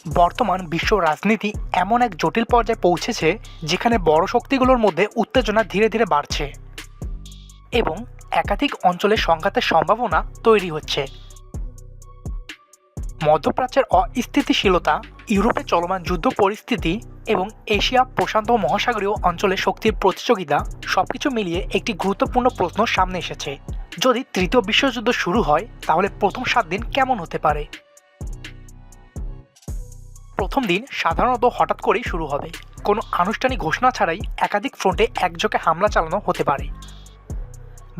বর্তমান বিশ্ব রাজনীতি এমন এক জটিল পর্যায়ে পৌঁছেছে যেখানে বড় শক্তিগুলোর মধ্যে উত্তেজনা ধীরে ধীরে বাড়ছে এবং একাধিক অঞ্চলে সংঘাতের সম্ভাবনা তৈরি হচ্ছে। মধ্যপ্রাচ্যের অস্থিতিশীলতা, ইউরোপে চলমান যুদ্ধ পরিস্থিতি এবং এশিয়া প্রশান্ত মহাসাগরীয় অঞ্চলে শক্তির প্রতিযোগিতা সবকিছু মিলিয়ে একটি গুরুত্বপূর্ণ প্রশ্ন সামনে এসেছে। যদি তৃতীয় বিশ্বযুদ্ধ শুরু হয় তাহলে প্রথম 7 দিন কেমন হতে পারে? প্রথম দিন সাধারণত হঠাৎ করেই শুরু হবে। কোনো আনুষ্ঠানিক ঘোষণা ছাড়াই একাধিক ফ্রন্টে একযোগে হামলা চালানো হতে পারে।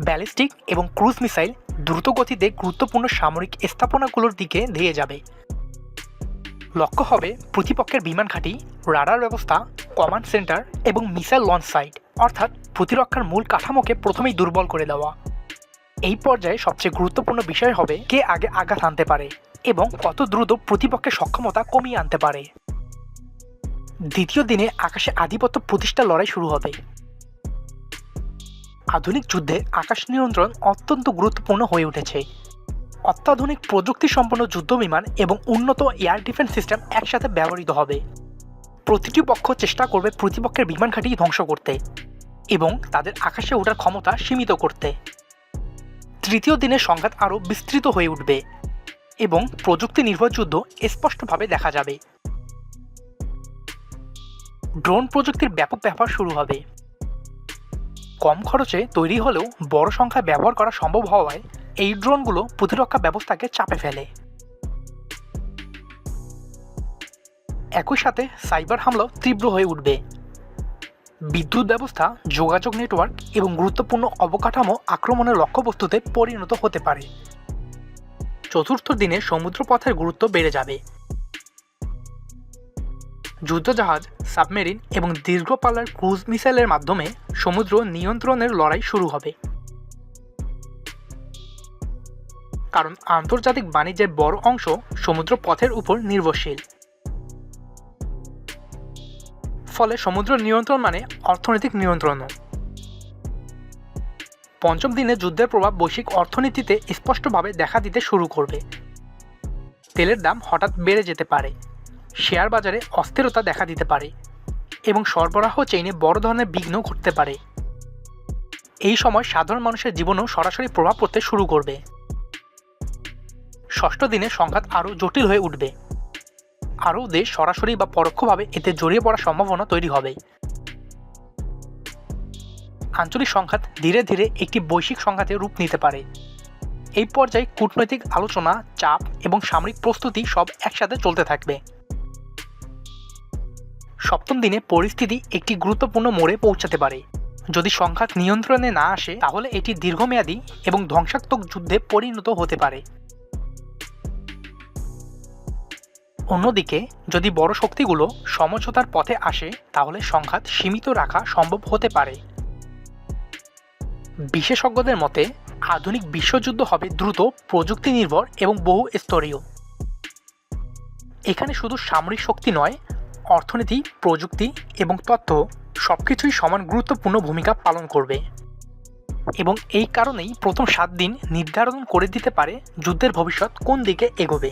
ব্যালিস্টিক এবং ক্রুজ মিসাইল দ্রুত গতিতে গুরুত্বপূর্ণ সামরিক স্থাপনাগুলোর দিকে ধেয়ে যাবে। লক্ষ্য হবে প্রতিপক্ষের বিমান ঘাঁটি, রাডার ব্যবস্থা, কমান্ড সেন্টার এবং মিসাইল লঞ্চ সাইট, অর্থাৎ প্রতিরক্ষার মূল কাঠামোকে প্রথমেই দুর্বল করে দেওয়া। এই পর্যায়ে সবচেয়ে গুরুত্বপূর্ণ বিষয় হবে কে আগে আঘাত আনতে পারে এবং কত দ্রুত প্রতিপক্ষের সক্ষমতা কমিয়ে আনতে পারে। দ্বিতীয় দিনে আকাশে আধিপত্য প্রতিষ্ঠার লড়াই শুরু হবে। আধুনিক যুদ্ধে আকাশ নিয়ন্ত্রণ অত্যন্ত গুরুত্বপূর্ণ হয়ে উঠেছে। অত্যাধুনিক প্রযুক্তি সম্পন্ন যুদ্ধবিমান এবং উন্নত এয়ার ডিফেন্স সিস্টেম একসাথে ব্যবহৃত হবে। প্রতিটি পক্ষ চেষ্টা করবে প্রতিপক্ষের বিমান ঘাঁটি ধ্বংস করতে এবং তাদের আকাশে ওঠার ক্ষমতা সীমিত করতে। তৃতীয় দিনে সংঘাত আরও বিস্তৃত হয়ে উঠবে এবং প্রযুক্তি নির্ভর যুদ্ধ স্পষ্টভাবে দেখা যাবে। ড্রোন প্রযুক্তির ব্যাপক ব্যবহার শুরু হবে। কম খরচে তৈরি হলেও বড় সংখ্যায় ব্যবহার করা সম্ভব হওয়ায় এই ড্রোনগুলো প্রতিরক্ষা ব্যবস্থাকে চাপে ফেলে। একই সাথে সাইবার হামলাও তীব্র হয়ে উঠবে। বিদ্যুৎ ব্যবস্থা, যোগাযোগ নেটওয়ার্ক এবং গুরুত্বপূর্ণ অবকাঠামো আক্রমণের লক্ষ্যবস্তুতে পরিণত হতে পারে। চতুর্থ দিনে সমুদ্রপথের গুরুত্ব বেড়ে যাবে। যুদ্ধজাহাজ, সাবমেরিন এবং দীর্ঘ পাল্লার ক্রুজ মিসাইলের মাধ্যমে সমুদ্র নিয়ন্ত্রণের লড়াই শুরু হবে। কারণ আন্তর্জাতিক বাণিজ্যের বড় অংশ সমুদ্র পথের উপর নির্ভরশীল। ফলে সমুদ্র নিয়ন্ত্রণ মানে অর্থনৈতিক নিয়ন্ত্রণও। পঞ্চম দিনে যুদ্ধের প্রভাব বৈশ্বিক অর্থনীতিতে স্পষ্টভাবে দেখা দিতে শুরু করবে। তেলের দাম হঠাৎ বেড়ে যেতে পারে, শেয়ার বাজারে অস্থিরতা দেখা দিতে পারে এবং সরবরাহ চেইনে বড় ধরনের বিঘ্ন ঘটতে পারে। এই সময় সাধারণ মানুষের জীবনেও সরাসরি প্রভাব পড়তে শুরু করবে। ষষ্ঠ দিনে সংঘাত আরও জটিল হয়ে উঠবে। আরও দেশ সরাসরি বা পরোক্ষভাবে এতে জড়িয়ে পড়ার সম্ভাবনা তৈরি হবে। আঞ্চলিক সংঘাত ধীরে ধীরে একটি বৈশ্বিক সংঘাতে রূপ নিতে পারে। এই পর্যায়ে কূটনৈতিক আলোচনা, চাপ এবং সামরিক প্রস্তুতি সব একসাথে চলতে থাকবে। সপ্তম দিনে পরিস্থিতি একটি গুরুত্বপূর্ণ মোড়ে পৌঁছাতে পারে। যদি সংঘাত নিয়ন্ত্রণে না আসে তাহলে এটি দীর্ঘমেয়াদী এবং ধ্বংসাত্মক যুদ্ধে পরিণত হতে পারে। অন্যদিকে যদি বড় শক্তিগুলো সমঝোতার পথে আসে তাহলে সংঘাত সীমিত রাখা সম্ভব হতে পারে। বিশেষজ্ঞদের মতে আধুনিক বিশ্বযুদ্ধ হবে দ্রুত, প্রযুক্তি নির্ভর এবং বহু স্তরীয়। এখানে শুধু সামরিক শক্তি নয়, অর্থনীতি, প্রযুক্তি এবং তথ্য সবকিছুই সমান গুরুত্বপূর্ণ ভূমিকা পালন করবে এবং এই কারণেই প্রথম 7 দিন নির্ধারণ করে দিতে পারে যুদ্ধের ভবিষ্যৎ কোন দিকে এগোবে।